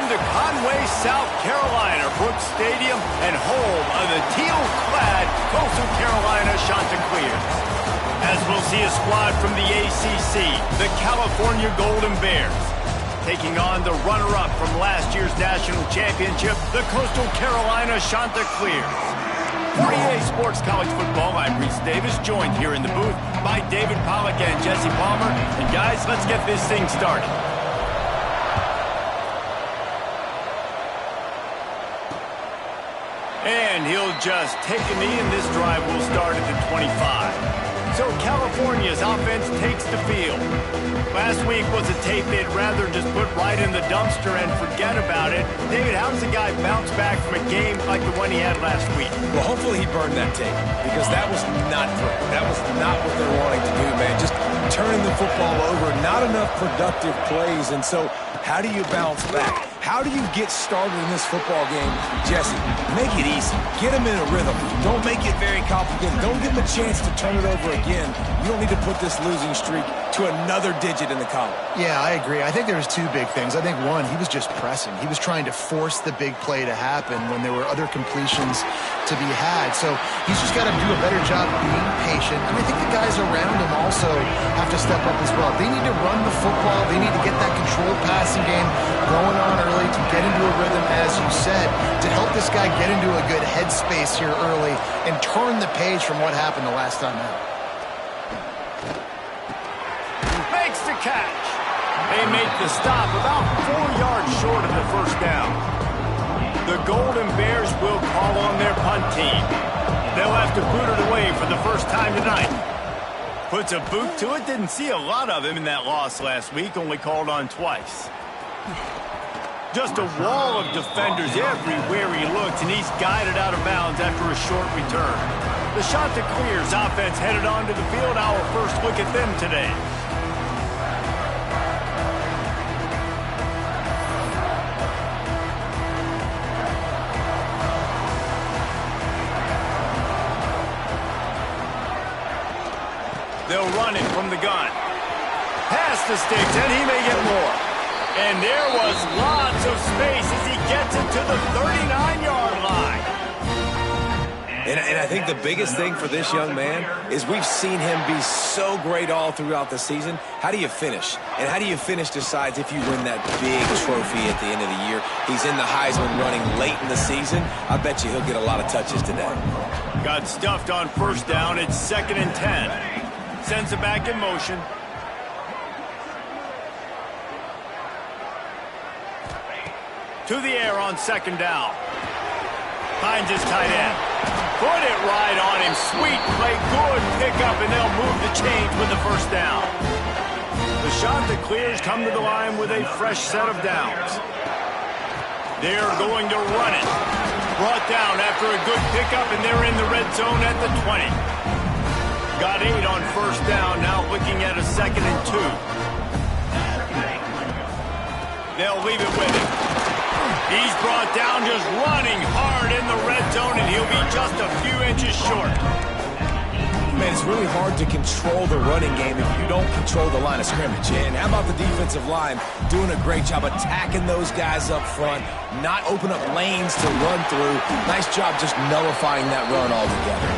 Welcome to Conway, South Carolina, Brooks Stadium, and home of the teal-clad Coastal Carolina Chanticleers. As we'll see a squad from the ACC, the California Golden Bears, taking on the runner-up from last year's national championship, the Coastal Carolina Chanticleers. For EA Sports College Football, I'm Reese Davis, joined here in the booth by David Pollack and Jesse Palmer. And guys, let's get this thing started. And he'll just take a knee, and this drive will start at the 25. So California's offense takes the field. Last week was a tape they'd rather just put right in the dumpster and forget about it. David, how does a guy bounce back from a game like the one he had last week? Well, hopefully he burned that tape, because that was not great. That was not what they're wanting to do, man. Just turning the football over, not enough productive plays. And so how do you bounce back? How do you get started in this football game? Jesse, make it easy. Get them in a rhythm. Don't make it very complicated. Don't give them a chance to turn it over again. You don't need to put this losing streak to another digit in the column. Yeah, I agree. I think there was two big things. I think, one, he was just pressing. He was trying to force the big play to happen when there were other completions to be had. So he's just got to do a better job being patient. And I think the guys around him also have to step up as well. They need to run the football. They need to get that controlled passing game going on early to get into a rhythm, as you said, to help this guy get into a good headspace here early and turn the page from what happened the last time out. Makes the catch. They make the stop about 4 yards short of the first down. The Golden Bears will call on their punt team. They'll have to boot it away for the first time tonight. Puts a boot to it. Didn't see a lot of him in that loss last week. Only called on twice. Just a wall of defenders everywhere he looks, and he's guided out of bounds after a short return. The Chanticleers offense headed onto the field. Our first look at them today. They'll run it from the gun. Past the sticks, and he may get more. And there was lots of space as he gets it to the 39-yard line. And I think the biggest thing for this young man is we've seen him be so great all throughout the season. How do you finish? And how do you finish decides if you win that big trophy at the end of the year. He's in the Heisman running late in the season. I bet you he'll get a lot of touches today. Got stuffed on first down. It's 2nd and 10. Sends it back in motion. To the air on 2nd down. Finds his tight end. Put it right on him. Sweet play. Good pickup, and they'll move the chains with the first down. The Chanticleers come to the line with a fresh set of downs. They're going to run it. Brought down after a good pickup, and they're in the red zone at the 20. Got 8 on first down. Now looking at a 2nd and 2. They'll leave it with him. He's brought down just running hard in the red zone, and he'll be just a few inches short. Man, it's really hard to control the running game if you don't control the line of scrimmage. And how about the defensive line doing a great job attacking those guys up front, not open up lanes to run through. Nice job just nullifying that run altogether.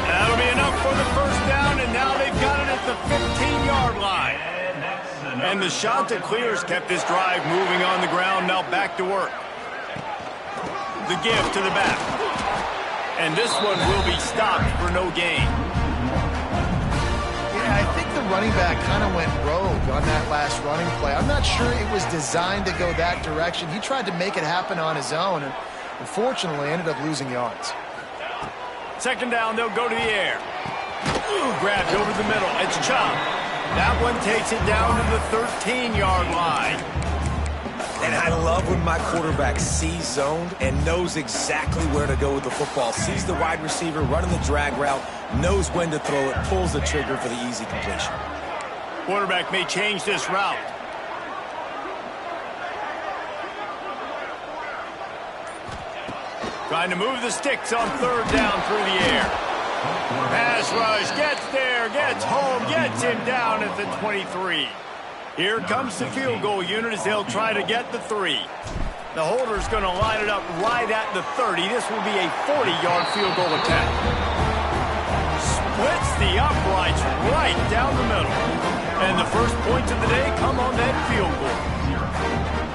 That'll be enough for the first down, and now they've got it at the 15-yard line. And the Chanticleers kept this drive moving on the ground. Now back to work. The give to the back. And this one will be stopped for no gain. Yeah, I think the running back kind of went rogue on that last running play. I'm not sure it was designed to go that direction. He tried to make it happen on his own, and unfortunately ended up losing yards. 2nd down, they'll go to the air. Grabbed over the middle. It's Chubb. That one takes it down to the 13-yard line. And I love when my quarterback sees zoned and knows exactly where to go with the football. Sees the wide receiver running the drag route, knows when to throw it, pulls the trigger for the easy completion. Quarterback may change this route. Trying to move the sticks on 3rd down through the air. Pass rush, gets there, gets home, gets him down at the 23. Here comes the field goal unit as they'll try to get the 3. The holder's going to line it up right at the 30. This will be a 40-yard field goal attempt. Splits the uprights right down the middle. And the first points of the day come on that field goal.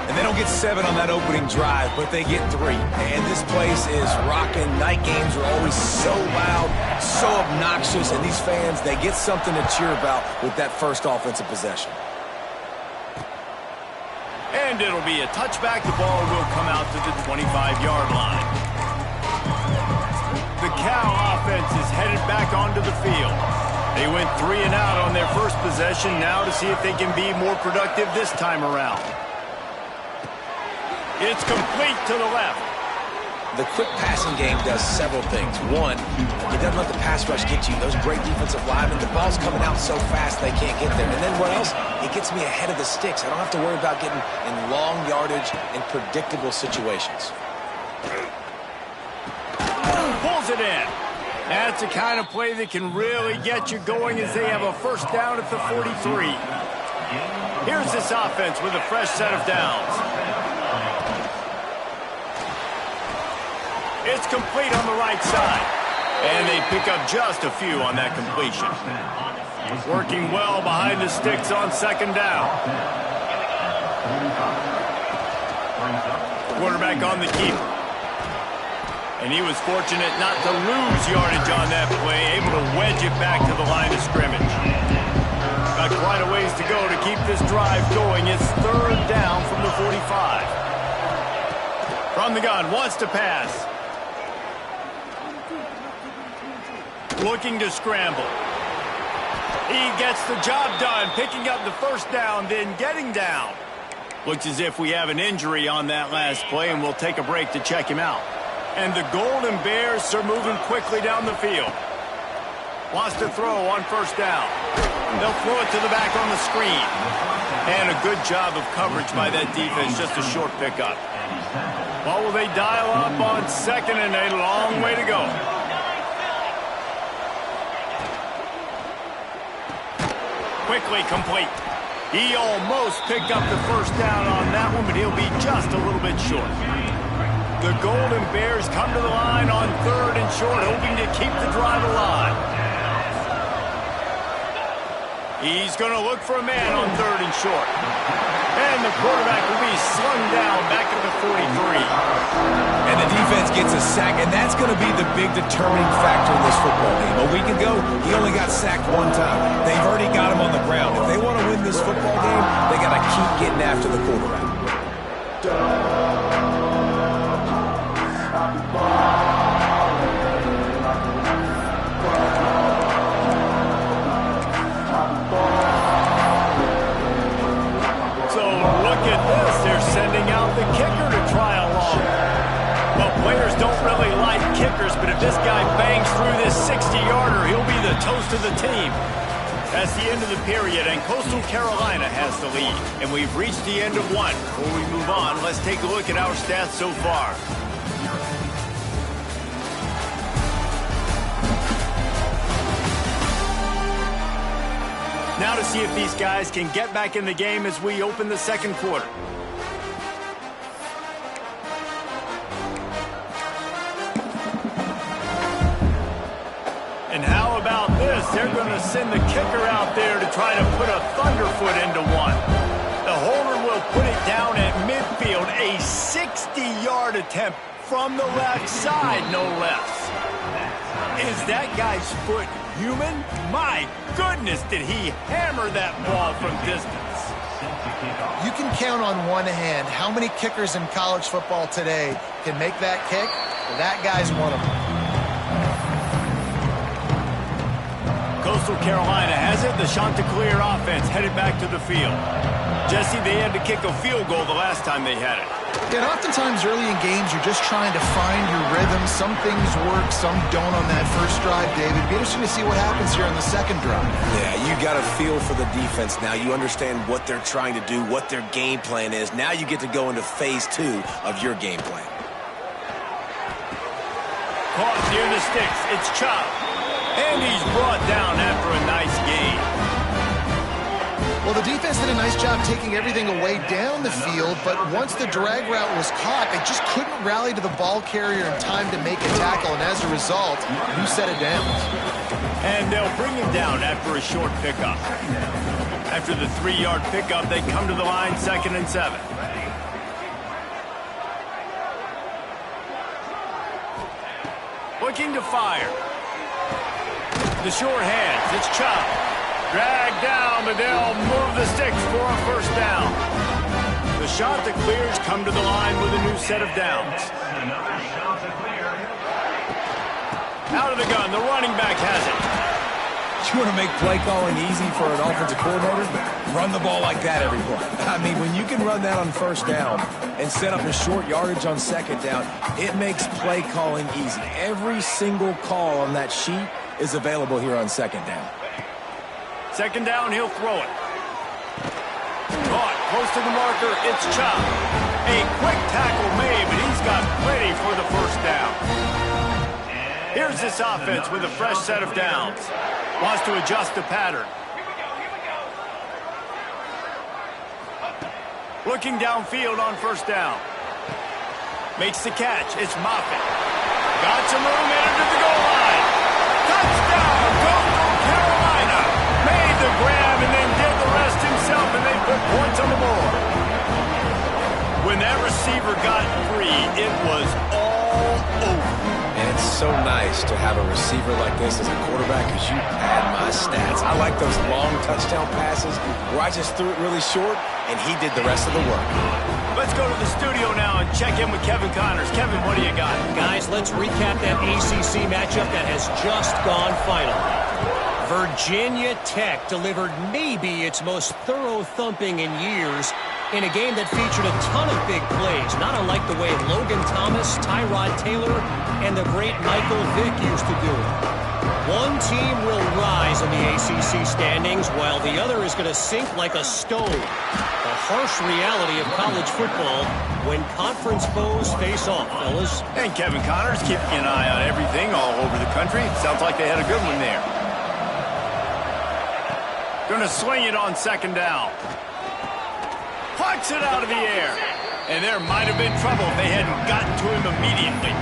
And they don't get 7 on that opening drive, but they get 3. And this place is rocking. Night games are always so loud, so obnoxious, and these fans, they get something to cheer about with that first offensive possession. And it'll be a touchback. The ball will come out to the 25-yard line. The Cal offense is headed back onto the field. They went 3 and out on their first possession, now to see if they can be more productive this time around. It's complete to the left. The quick passing game does several things. One, it doesn't let the pass rush get you. Those great defensive linemen, the ball's coming out so fast they can't get there. And then what else? It gets me ahead of the sticks. I don't have to worry about getting in long yardage and predictable situations. Pulls it in. That's the kind of play that can really get you going as they have a first down at the 43. Here's this offense with a fresh set of downs. It's complete on the right side. And they pick up just a few on that completion. Working well behind the sticks on second down. Quarterback on the keeper. And he was fortunate not to lose yardage on that play, able to wedge it back to the line of scrimmage. Got quite a ways to go to keep this drive going. It's third down from the 45. From the gun, wants to pass. Looking to scramble. He gets the job done, picking up the first down, then getting down. Looks as if we have an injury on that last play, and we'll take a break to check him out. And the Golden Bears are moving quickly down the field. Wants to throw on first down. They'll throw it to the back on the screen. And a good job of coverage by that defense, just a short pickup. Well, will they dial up on second and a long way to go? Quickly complete. He almost picked up the first down on that one, but he'll be just a little bit short. The Golden Bears come to the line on third and short, hoping to keep the drive alive. He's going to look for a man on third and short. And the quarterback will be slung down back at the 43. And the defense gets a sack, and that's going to be the big determining factor in this football game. A week ago, he only got sacked 1 time. They've already got him on the ground. If they want to win this football game, they got to keep getting after the quarterback. Sending out the kicker to try along. Well, players don't really like kickers, but if this guy bangs through this 60-yarder, he'll be the toast of the team. That's the end of the period, and Coastal Carolina has the lead. And we've reached the end of one. Before we move on, let's take a look at our stats so far. Now to see if these guys can get back in the game as we open the second quarter. And how about this? They're going to send the kicker out there to try to put a thunderfoot into one. The holder will put it down at midfield. A 60-yard attempt from the left side, no less. Is that guy's foot human? My goodness, did he hammer that ball from distance. You can count on one hand how many kickers in college football today can make that kick. That guy's one of them. Coastal Carolina has it. The Chanticleer offense headed back to the field. Jesse, they had to kick a field goal the last time they had it. Yeah, and oftentimes early in games, you're just trying to find your rhythm. Some things work, some don't on that first drive, David. It'd be interesting to see what happens here on the second drive. Yeah, you got a feel for the defense now. You understand what they're trying to do, what their game plan is. Now you get to go into phase 2 of your game plan. Caught near the sticks. It's Chubb. And he's brought down after a nice gain. Well, the defense did a nice job taking everything away down the field, but once the drag route was caught, they just couldn't rally to the ball carrier in time to make a tackle, and as a result, you set it down. And they'll bring him down after a short pickup. After the 3-yard pickup, they come to the line, 2nd and 7. Looking to fire. The short hands, it's Chubb. Dragged down, but they'll move the sticks for a first down. The shot that clears come to the line with a new set of downs. Out of the gun, the running back has it. You want to make play calling easy for an offensive coordinator? Run the ball like that every play. I mean, when you can run that on first down and set up a short yardage on second down, it makes play calling easy. Every single call on that sheet is available here on second down. Second down, he'll throw it. Caught, close to the marker, it's Chubb. A quick tackle made, but he's got plenty for the first down. Here's this offense with a fresh set of downs. Wants to adjust the pattern. Looking downfield on first down. Makes the catch, it's Moffitt. Got some room into the goal line. Touchdown, go for Carolina. Made the grab and then did the rest himself, and they put points on the board. When that receiver got free, it was all over. And it's so nice to have a receiver like this as a quarterback because you pad my stats. I like those long touchdown passes where I just threw it really short and he did the rest of the work. Let's go to the studio now and check in with Kevin Connors. Kevin, what do you got? Guys, let's recap that ACC matchup that has just gone final. Virginia Tech delivered maybe its most thorough thumping in years in a game that featured a ton of big plays, not unlike the way Logan Thomas, Tyrod Taylor, and the great Michael Vick used to do it. One team will rise in the ACC standings, while the other is going to sink like a stone. The harsh reality of college football when conference foes face off, fellas. And Kevin Connors keeping an eye on everything all over the country. Sounds like they had a good one there. Going to swing it on second down. Plucks it out of the air. And there might have been trouble if they hadn't gotten to him immediately.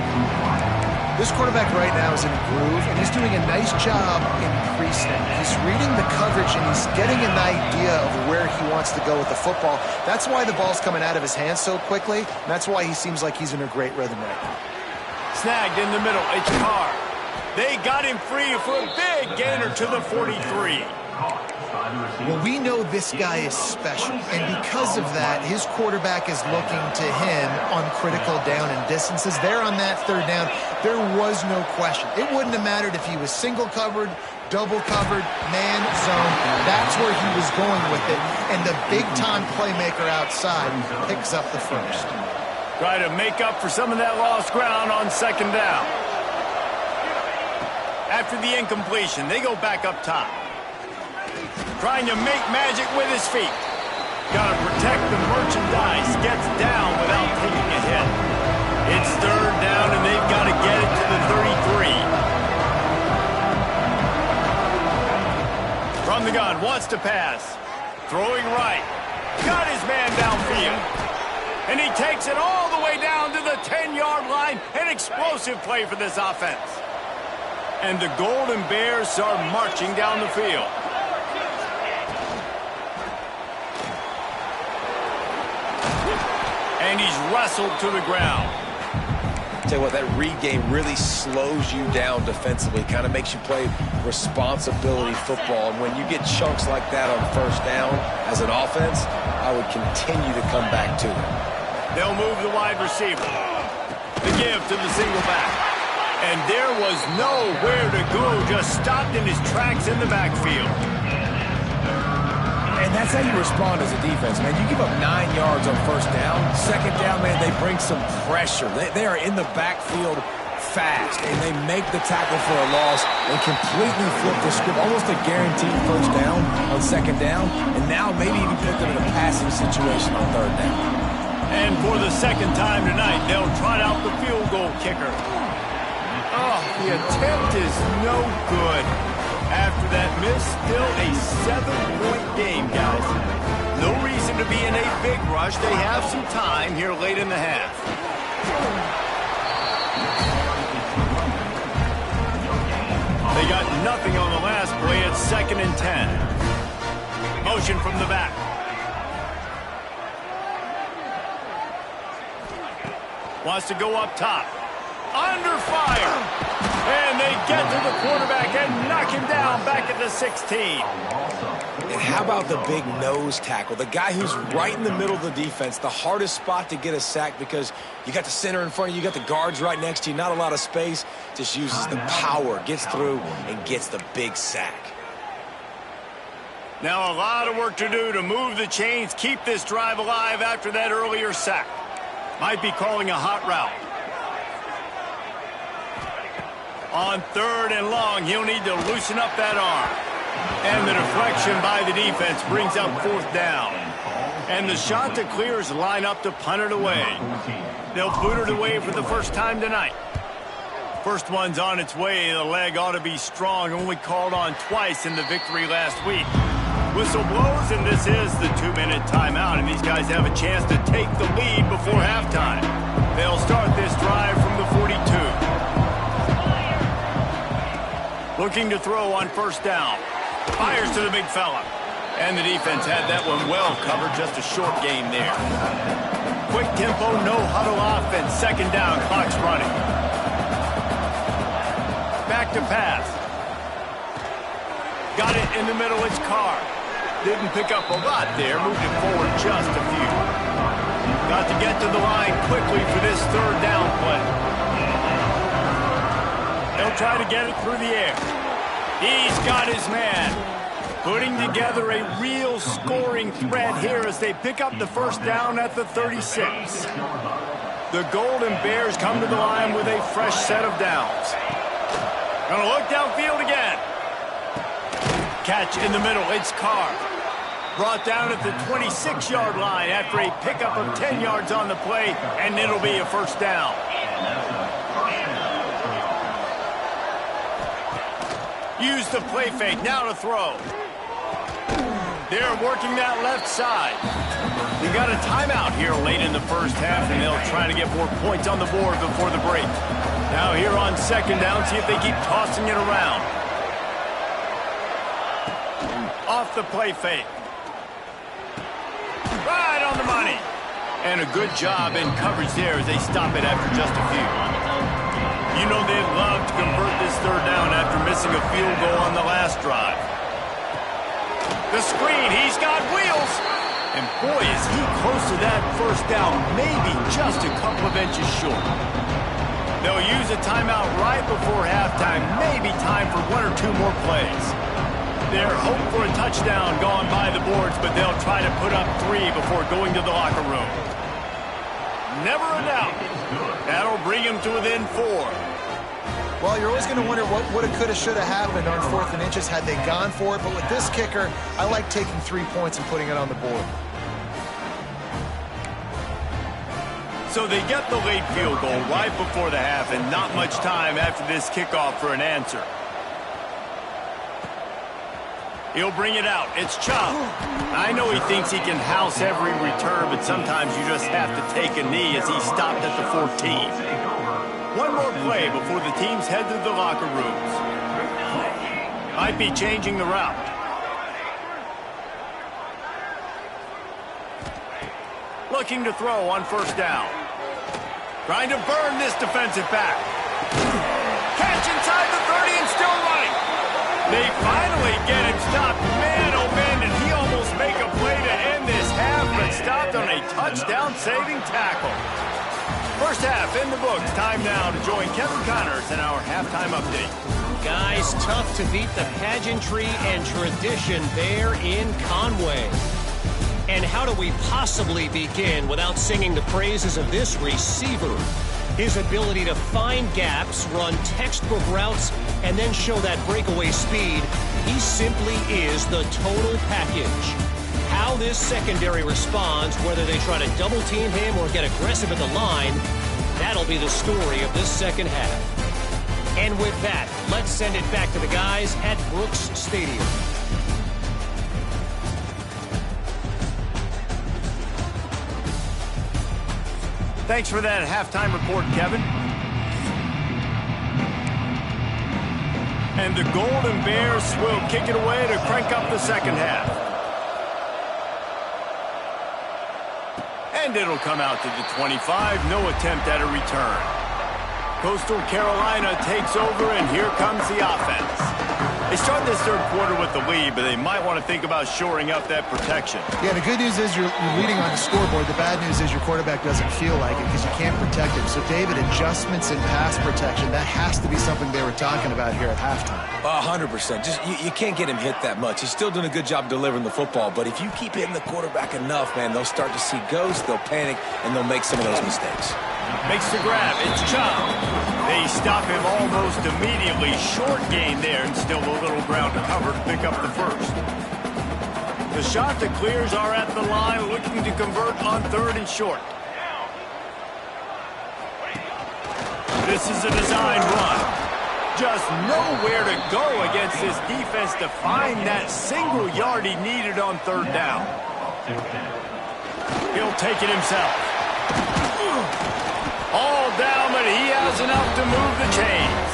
This quarterback right now is in a groove, and he's doing a nice job increasing. He's reading the coverage, and he's getting an idea of where he wants to go with the football. That's why the ball's coming out of his hands so quickly, and that's why he seems like he's in a great rhythm right now. Snagged in the middle, it's Carr. They got him free for a big gainer to the 43. Well, we know this guy is special, and because of that, his quarterback is looking to him on critical down and distances. There on that third down, there was no question. It wouldn't have mattered if he was single covered, double covered, man zone. That's where he was going with it, and the big-time playmaker outside picks up the first. Try to make up for some of that lost ground on second down. After the incompletion, they go back up top. Trying to make magic with his feet. Got to protect the merchandise. Gets down without taking a hit. It's third down, and they've got to get it to the 33. From the gun, wants to pass. Throwing right. Got his man downfield. And he takes it all the way down to the 10-yard line. An explosive play for this offense. And the Golden Bears are marching down the field. And he's wrestled to the ground. Tell you what, that read game really slows you down defensively. Kind of makes you play responsibility football. And when you get chunks like that on first down as an offense, I would continue to come back to it. They'll move the wide receiver. The give to the single back. And there was nowhere to go, just stopped in his tracks in the backfield. And that's how you respond as a defense, man. You give up 9 yards on first down. Second down, man, they bring some pressure. They are in the backfield fast, and they make the tackle for a loss and completely flip the script. Almost a guaranteed first down on second down, and now maybe even put them in a passing situation on third down. And for the second time tonight, they'll trot out the field goal kicker. Oh, the attempt is no good. After that miss, still a 7-point game, guys. No reason to be in a big rush. They have some time here late in the half. They got nothing on the last play. It's 2nd and 10. Motion from the back. Wants to go up top. Under fire. And they get to the quarterback and knock him down back at the 16. And how about the big nose tackle? The guy who's right in the middle of the defense, the hardest spot to get a sack because you got the center in front of you, you got the guards right next to you, not a lot of space. Just uses the power, gets through, and gets the big sack. Now a lot of work to do to move the chains, keep this drive alive after that earlier sack. Might be calling a hot route. On 3rd and long, he'll need to loosen up that arm. And the deflection by the defense brings up 4th down. And the shot to clears line up to punt it away. They'll boot it away for the first time tonight. First one's on its way. The leg ought to be strong. Only called on twice in the victory last week. Whistle blows, and this is the 2-minute timeout. And these guys have a chance to take the lead before halftime. They'll start this drive from the 42. Looking to throw on 1st down. Fires to the big fella. And the defense had that one well covered. Just a short game there. Quick tempo, no huddle offense. 2nd down, clock's running. Back to pass. Got it in the middle, it's Carr. Didn't pick up a lot there. Moved it forward just a few. Got to get to the line quickly for this 3rd down play. He'll try to get it through the air. He's got his man. Putting together a real scoring threat here as they pick up the 1st down at the 36. The Golden Bears come to the line with a fresh set of downs. Gonna look downfield again. Catch in the middle, it's Carr. Brought down at the 26-yard line after a pickup of 10 yards on the play, and it'll be a 1st down. Use the play fake, now to throw. They're working that left side. We got a timeout here late in the first half, and they'll try to get more points on the board before the break. Now here on 2nd down, see if they keep tossing it around. Off the play fake. Right on the money. And a good job in coverage there as they stop it after just a few. You know they'd love to convert this 3rd down after missing a field goal on the last drive. The screen, he's got wheels. And boy, is he close to that 1st down, maybe just a couple of inches short. They'll use a timeout right before halftime, maybe time for 1 or 2 more plays. They're hoping for a touchdown going by the boards, but they'll try to put up 3 before going to the locker room. Never a doubt. That'll bring him to within 4. Well, you're always going to wonder what woulda, coulda, shoulda happened on 4th and inches had they gone for it. But with this kicker, I like taking 3 points and putting it on the board. So they get the late field goal right before the half, and not much time after this kickoff for an answer. He'll bring it out. It's Chubb. I know he thinks he can house every return, but sometimes you just have to take a knee as he stopped at the 14. One more play before the teams head to the locker rooms. Might be changing the route. Looking to throw on 1st down. Trying to burn this defensive back. Catch inside the 30 and still running. They finally get him stopped. Man, oh man, did he almost make a play to end this half, but stopped on a touchdown-saving tackle. First half in the books. Time now to join Kevin Connors in our halftime update. Guys, tough to beat the pageantry and tradition there in Conway. And how do we possibly begin without singing the praises of this receiver? His ability to find gaps, run textbook routes, and then show that breakaway speed. He simply is the total package. How this secondary responds, whether they try to double-team him or get aggressive at the line, that'll be the story of this second half. And with that, let's send it back to the guys at Brooks Stadium. Thanks for that halftime report, Kevin. And the Golden Bears will kick it away to crank up the second half. And it'll come out to the 25. No attempt at a return. Coastal Carolina takes over, and here comes the offense. They start this third quarter with the lead, but they might want to think about shoring up that protection. Yeah, the good news is you're leading on the scoreboard. The bad news is your quarterback doesn't feel like it because you can't protect him. So, David, adjustments in pass protection, that has to be something they were talking about here at halftime. 100%. Just you can't get him hit that much. He's still doing a good job delivering the football, but if you keep hitting the quarterback enough, man, they'll start to see ghosts, they'll panic, and they'll make some of those mistakes. Makes the grab. It's Chubb. They stop him almost immediately. Short gain there, and still a little ground to cover to pick up the first. The shot that clears are at the line, looking to convert on third and short. This is a design run. Just nowhere to go against this defense to find that single yard he needed on third down. He'll take it himself. All down, but he has enough to move the chains.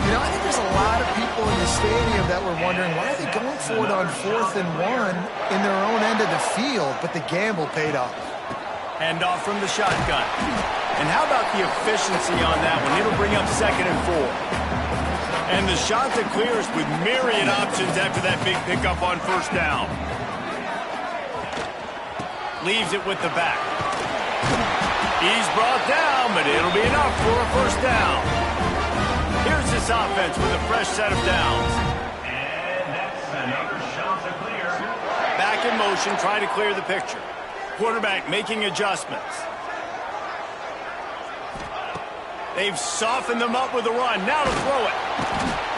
You know, I think there's a lot of people in the stadium that were wondering, why are they going for it on 4th and 1 in their own end of the field? But the gamble paid off. Hand off from the shotgun. And how about the efficiency on that one? It'll bring up 2nd and 4. And the shot that clears with myriad options after that big pickup on first down. Leaves it with the back. He's brought down, but it'll be enough for a first down. Here's this offense with a fresh set of downs. And that's another shot to clear. Back in motion, trying to clear the picture. Quarterback making adjustments. They've softened them up with a run. Now to throw it.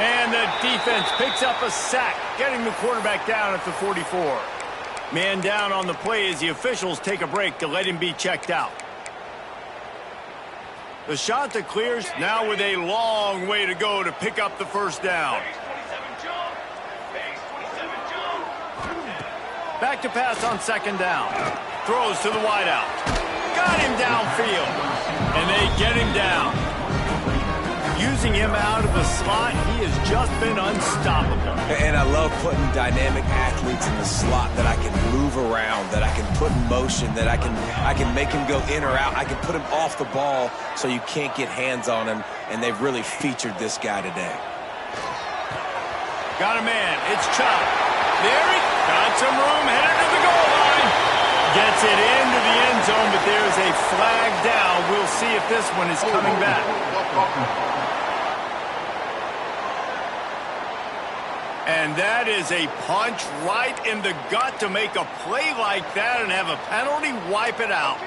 And the defense picks up a sack, getting the quarterback down at the 44. Man down on the play as the officials take a break to let him be checked out. The shot that clears now with a long way to go to pick up the first down. Back to pass on second down. Throws to the wideout. Got him downfield. And they get him down. Using him out of the slot, he has just been unstoppable. And I love putting dynamic athletes in the slot that I can move around, that I can put in motion, that I can make him go in or out. I can put him off the ball so you can't get hands on him, and they've really featured this guy today. Got a man. It's Chubb. There he got some room, headed to the goal line. Gets it into the end zone, but there's a flag down. We'll see if this one is coming back. And that is a punch right in the gut to make a play like that and have a penalty wipe it out.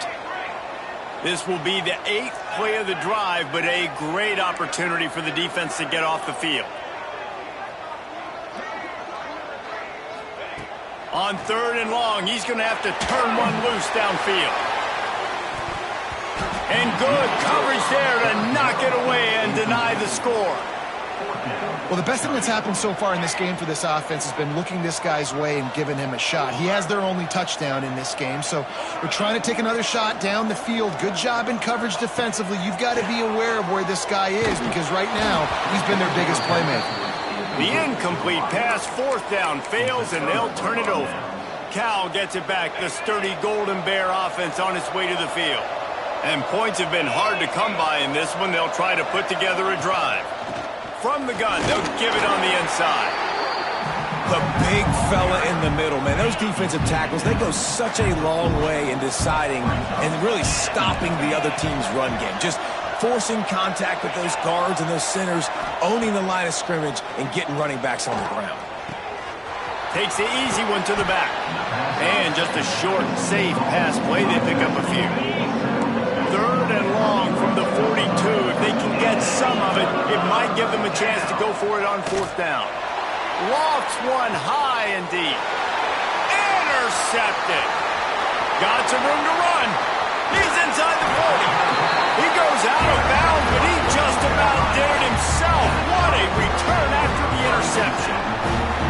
This will be the 8th play of the drive, but a great opportunity for the defense to get off the field. On third and long, he's going to have to turn one loose downfield. And good coverage there to knock it away and deny the score. Well, the best thing that's happened so far in this game for this offense has been looking this guy's way and giving him a shot. He has their only touchdown in this game, so we're trying to take another shot down the field. Good job in coverage defensively. You've got to be aware of where this guy is because right now he's been their biggest playmaker. The incomplete pass, 4th down, fails, and they'll turn it over. Cal gets it back, the sturdy Golden Bear offense on its way to the field. And points have been hard to come by in this one. They'll try to put together a drive. From the gun, they'll give it on the inside. The big fella in the middle, man. Those defensive tackles, they go such a long way in deciding and really stopping the other team's run game. Just forcing contact with those guards and those centers, owning the line of scrimmage, and getting running backs on the ground. Takes the easy one to the back. And just a short, safe pass play. They pick up a few. Third and long from the 42. If they can get some of it, it might give them a chance to go for it on 4th down. Lofts one high and deep. Intercepted. Got some room to run. He's inside the 40. He goes out of bounds, but he just about did it himself. What a return after the interception.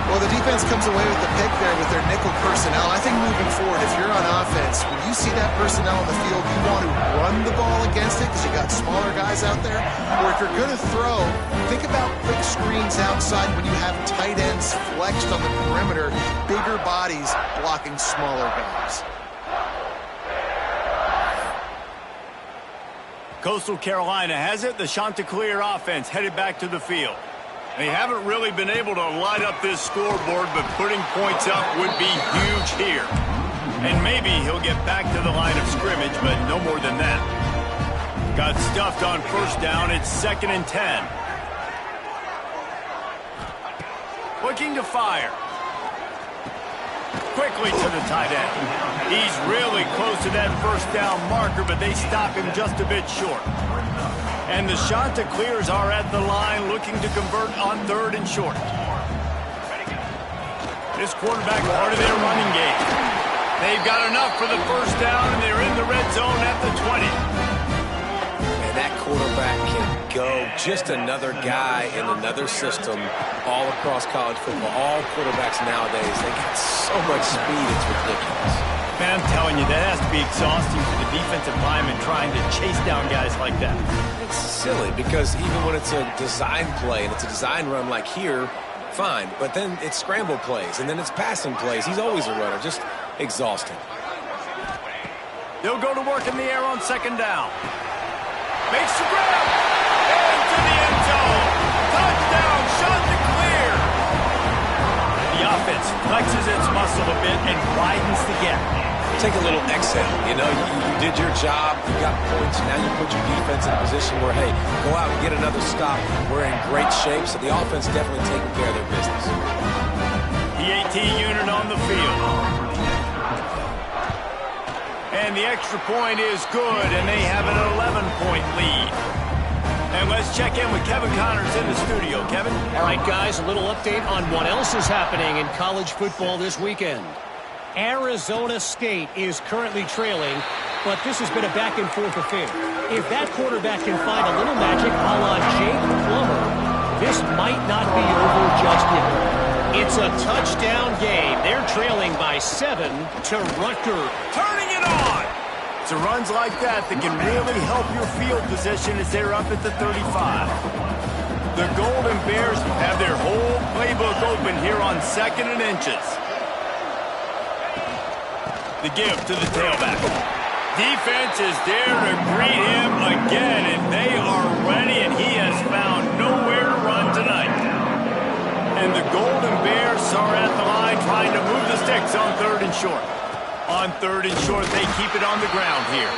Well, the defense defense comes away with the pick there with their nickel personnel. I think moving forward, if you're on offense, when you see that personnel on the field, you want to run the ball against it because you got smaller guys out there. Or if you're going to throw, think about quick screens outside when you have tight ends flexed on the perimeter, bigger bodies blocking smaller guys. Coastal Carolina has it. The Chanticleer offense headed back to the field. They haven't really been able to light up this scoreboard, but putting points up would be huge here. And maybe he'll get back to the line of scrimmage, but no more than that. Got stuffed on first down. It's 2nd and 10. Looking to fire. Quickly to the tight end. He's really close to that first down marker, but they stop him just a bit short. And the Chanticleers are at the line looking to convert on 3rd and short. This quarterback part of their running game. They've got enough for the first down, and they're in the red zone at the 20. And that quarterback can go. Just another guy in another system all across college football. All quarterbacks nowadays, they got so much speed, it's ridiculous. Man, I'm telling you, that has to be exhausting for the defensive lineman trying to chase down guys like that. It's silly because even when it's a design play and it's a design run like here, fine. But then it's scramble plays and then it's passing plays. He's always a runner. Just exhausting. They'll go to work in the air on 2nd down. Makes the grab. Into the end zone. Touchdown, Chanticleer. The offense flexes its muscle a bit and widens the gap. Take a little exhale. You know, you did your job. You got points. Now you put your defense in a position where, hey, go out and get another stop. We're in great shape, so the offense definitely taking care of their business. The AT unit on the field. And the extra point is good, and they have an 11-point lead. And let's check in with Kevin Connors in the studio. Kevin? All right, guys, a little update on what else is happening in college football this weekend. Arizona State is currently trailing, but this has been a back-and-forth affair. If that quarterback can find a little magic a la Jake Plummer, this might not be over just yet. It's a touchdown game. They're trailing by 7 to Rutgers. Turning it on! It's the runs like that that can really help your field position as they're up at the 35. The Golden Bears have their whole playbook open here on 2nd and inches. The give to the tailback. Defense is there to greet him again, and they are ready, and he has found nowhere to run tonight. And the Golden Bears are at the line trying to move the sticks on 3rd and short. On 3rd and short, they keep it on the ground here.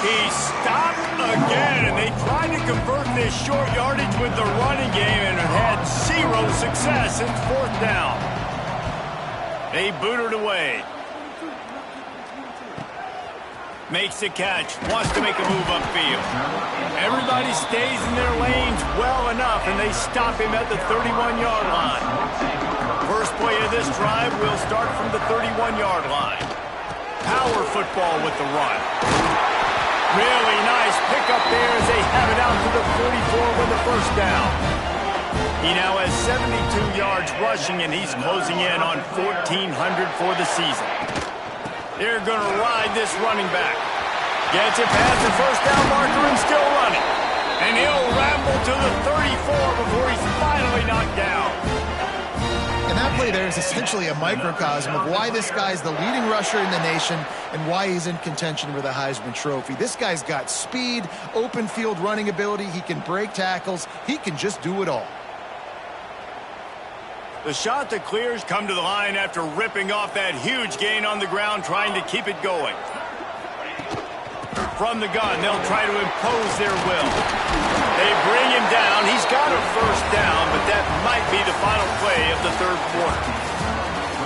He stopped again, and they tried to convert this short yardage with the running game and had 0 success. It's 4th down. They booted away. Makes the catch, wants to make a move upfield. Everybody stays in their lanes well enough, and they stop him at the 31-yard line. First play of this drive will start from the 31-yard line. Power football with the run. Really nice pickup there as they have it out to the 44 with the first down. He now has 72 yards rushing, and he's closing in on 1,400 for the season. They're going to ride this running back. Gets it past the first down marker and still running. And he'll ramble to the 34 before he's finally knocked down. And that play there is essentially a microcosm of why this guy's the leading rusher in the nation and why he's in contention for the Heisman Trophy. This guy's got speed, open field running ability. He can break tackles. He can just do it all. The Chanticleers come to the line after ripping off that huge gain on the ground, trying to keep it going. From the gun, they'll try to impose their will. They bring him down. He's got a first down, but that might be the final play of the 3rd quarter.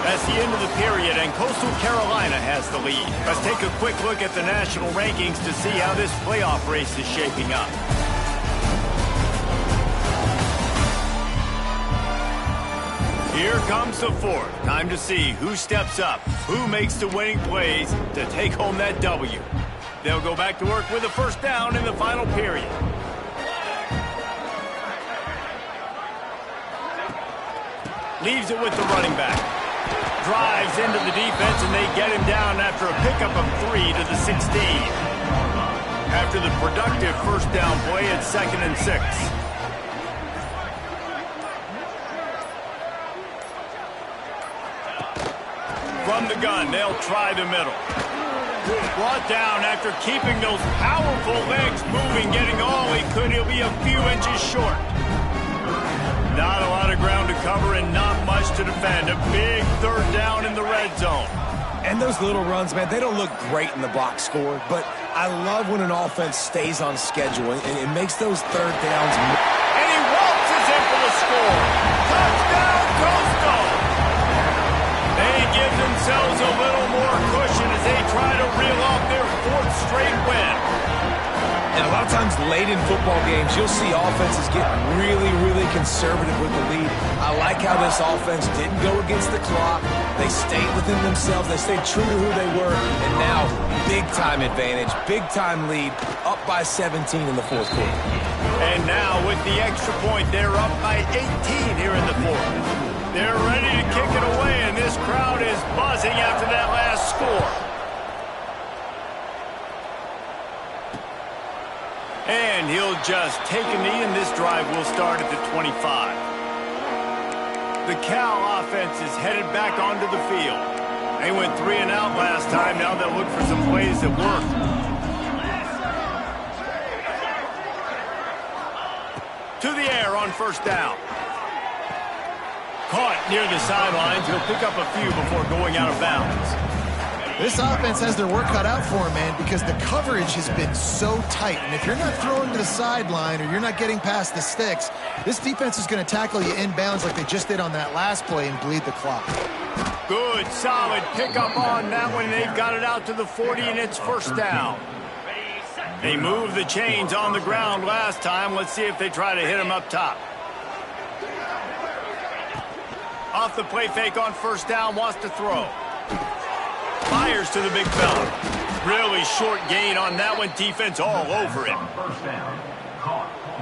That's the end of the period, and Coastal Carolina has the lead. Let's take a quick look at the national rankings to see how this playoff race is shaping up. Here comes the 4th. Time to see who steps up, who makes the winning plays to take home that W. They'll go back to work with a first down in the final period. Leaves it with the running back. Drives into the defense, and they get him down after a pickup of 3 to the 16. After the productive first down play, it's 2nd and 6. From the gun, they'll try the middle. Brought down after keeping those powerful legs moving, getting all he could. He'll be a few inches short. Not a lot of ground to cover and not much to defend. A big 3rd down in the red zone. And those little runs, man, they don't look great in the box score, but I love when an offense stays on schedule and it makes those 3rd downs. And he waltzes in for the score. Touchdown, Coastal! They give themselves a little more cushion as they try to reel off their 4th straight win. And a lot of times late in football games, you'll see offenses get really, really conservative with the lead. I like how this offense didn't go against the clock. They stayed within themselves. They stayed true to who they were. And now, big-time advantage, big-time lead, up by 17 in the 4th quarter. And now, with the extra point, they're up by 18 here in the 4th. They're ready to kick it away, and this crowd is buzzing after that last score. And he'll just take a knee, and this drive will start at the 25. The Cal offense is headed back onto the field. They went 3 and out last time. Now they'll look for some plays that work. To the air on 1st down. Caught near the sidelines. He'll pick up a few before going out of bounds. This offense has their work cut out for them, man, because the coverage has been so tight. And if you're not throwing to the sideline or you're not getting past the sticks, this defense is going to tackle you inbounds like they just did on that last play and bleed the clock. Good, solid pickup on that one. They've got it out to the 40, and it's 1st down. They moved the chains on the ground last time. Let's see if they try to hit him up top. Off the play fake on 1st down, wants to throw. Fires to the big fella. Really short gain on that one. Defense all over it.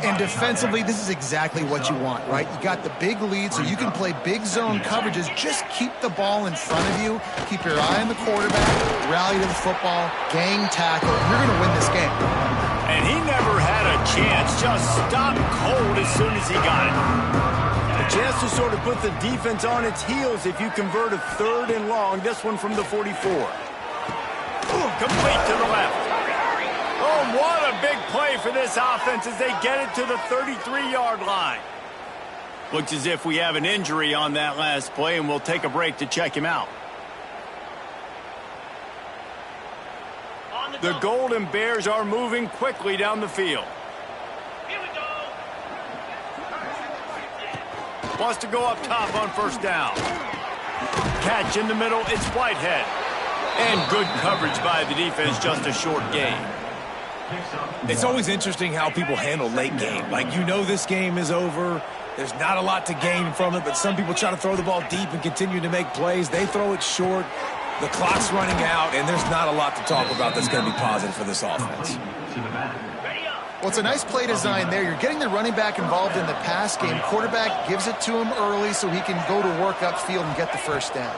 And defensively, this is exactly what you want, right? You got the big lead, so you can play big zone coverages. Just keep the ball in front of you. Keep your eye on the quarterback. Rally to the football. Gang tackle. You're going to win this game. And he never had a chance. Just stopped cold as soon as he got it. A chance to sort of put the defense on its heels if you convert a 3rd and long. This one from the 44. Complete to the left. Oh, what a big play for this offense as they get it to the 33-yard line. Looks as if we have an injury on that last play, and we'll take a break to check him out. The Golden Bears are moving quickly down the field. Wants to go up top on 1st down. Catch in the middle, it's Whitehead. And good coverage by the defense, just a short gain. It's always interesting how people handle late game. Like, you know this game is over. There's not a lot to gain from it, but some people try to throw the ball deep and continue to make plays. They throw it short. The clock's running out, and there's not a lot to talk about that's going to be positive for this offense. Well, it's a nice play design there. You're getting the running back involved in the pass game. Quarterback gives it to him early so he can go to work upfield and get the 1st down.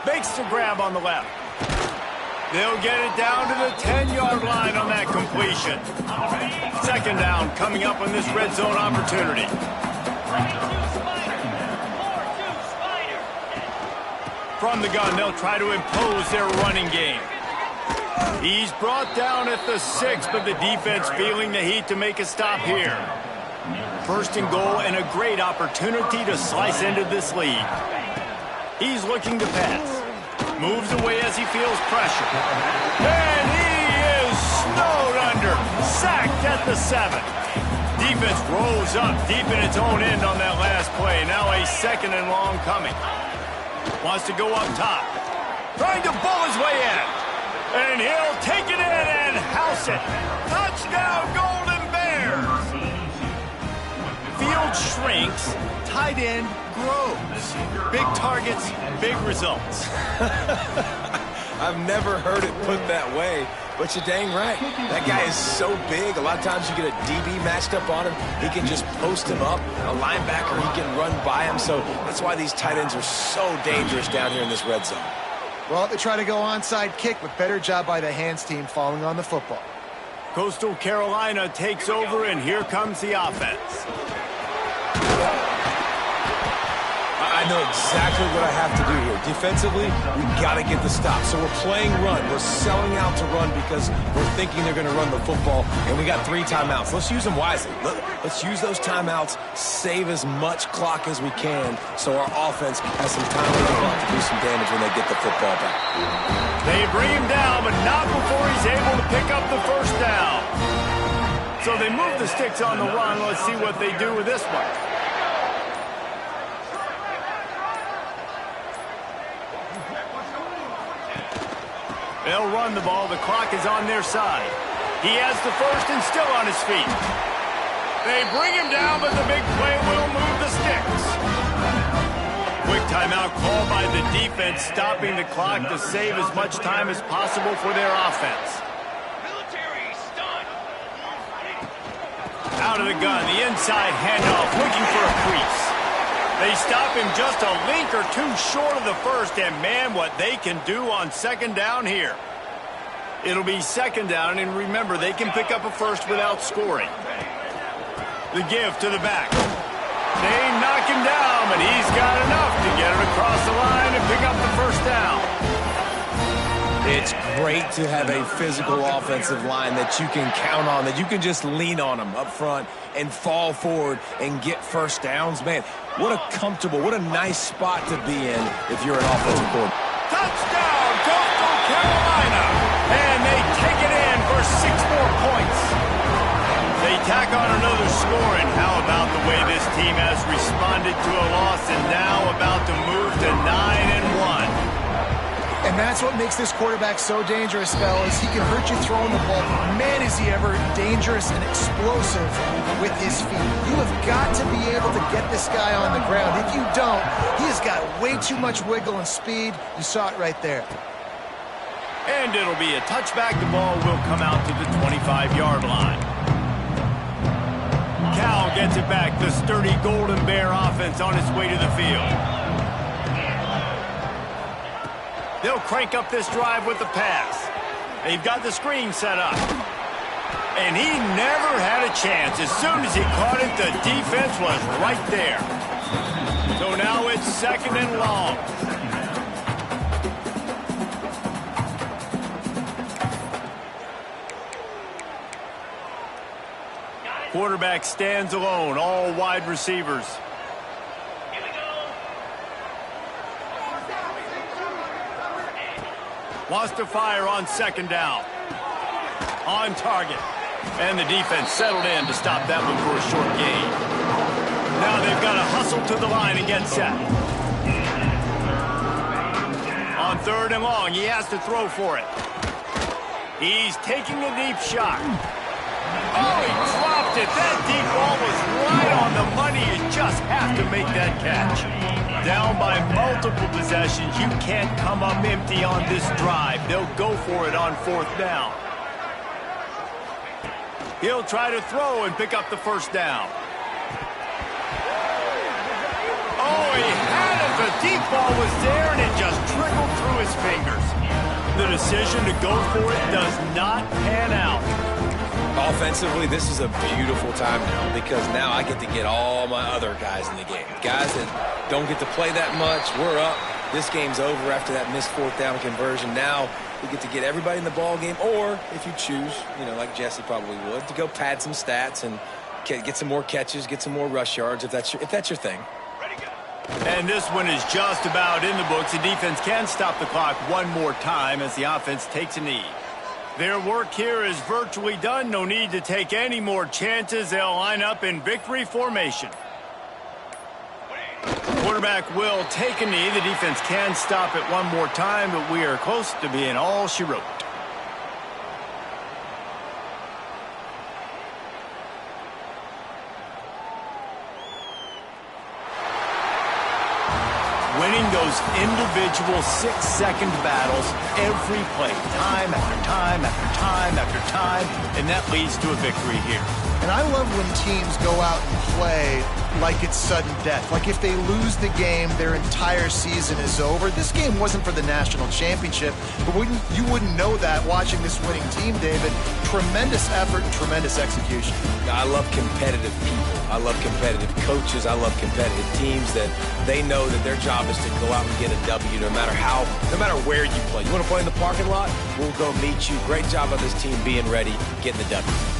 Makes the grab on the left. They'll get it down to the 10-yard line on that completion. 2nd down coming up on this red zone opportunity. From the gun, they'll try to impose their running game. He's brought down at the 6, but the defense feeling the heat to make a stop here. 1st and goal, and a great opportunity to slice into this lead. He's looking to pass. Moves away as he feels pressure. And he is snowed under. Sacked at the 7. Defense rolls up deep in its own end on that last play. Now a 2nd and long coming. Wants to go up top. Trying to bull his way in. And he'll take it in and house it. Touchdown, Golden Bears. Field shrinks. Tight end grows. Big targets, big results. I've never heard it put that way. But you're dang right. That guy is so big. A lot of times you get a DB matched up on him. He can just post him up. A linebacker, he can run by him. So that's why these tight ends are so dangerous down here in this red zone. Well, they try to go onside kick, but better job by the hands team falling on the football. Coastal Carolina takes over, and here comes the offense. I know exactly what I have to do here. Defensively, we've got to get the stop. So we're playing run. We're selling out to run because we're thinking they're going to run the football, and we got 3 timeouts. Let's use them wisely. Let's use those timeouts, save as much clock as we can so our offense has some time on the clock to do some damage when they get the football back. They bring him down, but not before he's able to pick up the first down. So they move the sticks on the run. Let's see what they do with this one. They'll run the ball. The clock is on their side. He has the first and still on his feet. They bring him down, but the big play will move the sticks. Quick timeout call by the defense, stopping the clock to save as much time as possible for their offense. Out of the gun, the inside handoff, looking for a crease. They stop him just a link or two short of the first, and man, what they can do on second down here. It'll be second down, and remember, they can pick up a first without scoring. The give to the back. They knock him down, but he's got enough to get it across the line and pick up the first down. It's great to have a physical offensive line that you can count on, that you can just lean on them up front and fall forward and get first downs. Man, what a comfortable, what a nice spot to be in if you're an offensive coordinator. Touchdown, Coastal Carolina! And they take it in for 6 more points. They tack on another score, and how about the way this team has responded to a loss and now about to move to 9-1. And that's what makes this quarterback so dangerous, fellas. He can hurt you throwing the ball. Man, is he ever dangerous and explosive with his feet. You have got to be able to get this guy on the ground. If you don't, he has got way too much wiggle and speed. You saw it right there. And it'll be a touchback. The ball will come out to the 25-yard line. Cal gets it back. The sturdy Golden Bear offense on its way to the field. They'll crank up this drive with the pass. They've got the screen set up. And he never had a chance. As soon as he caught it, the defense was right there. So now it's second and long. Quarterback stands alone, all wide receivers. Wants to fire on second down. On target. And the defense settled in to stop that one for a short gain. Now they've got to hustle to the line and get set. On third and long, he has to throw for it. He's taking a deep shot. Oh, he dropped it. That deep ball was right on the money. You just have to make that catch. Down by multiple possessions. You can't come up empty on this drive. They'll go for it on fourth down. He'll try to throw and pick up the first down. Oh, he had it. The deep ball was there, and it just trickled through his fingers. The decision to go for it does not pan out. Offensively, this is a beautiful time now because now I get to get all my other guys in the game. Guys that don't get to play that much. We're up. This game's over after that missed fourth down conversion. Now we get to get everybody in the ball game, or if you choose, you know, like Jesse probably would, to go pad some stats and get some more catches, get some more rush yards if that's your thing. And this one is just about in the books. The defense can stop the clock one more time as the offense takes a knee. Their work here is virtually done. No need to take any more chances. They'll line up in victory formation. Quarterback will take a knee. The defense can stop it one more time, but we are close to being all she wrote. winning those individual 6-second battles every play, time after time after time after time, and that leads to a victory here. And I love when teams go out and play like it's sudden death. Like if they lose the game, their entire season is over. This game wasn't for the national championship, but you wouldn't know that watching this winning team, David. Tremendous effort and tremendous execution. I love competitive people. I love competitive coaches. I love competitive teams that they know that their job is to go out and get a W no matter where you play. You want to play in the parking lot? We'll go meet you. Great job on this team being ready, getting the W.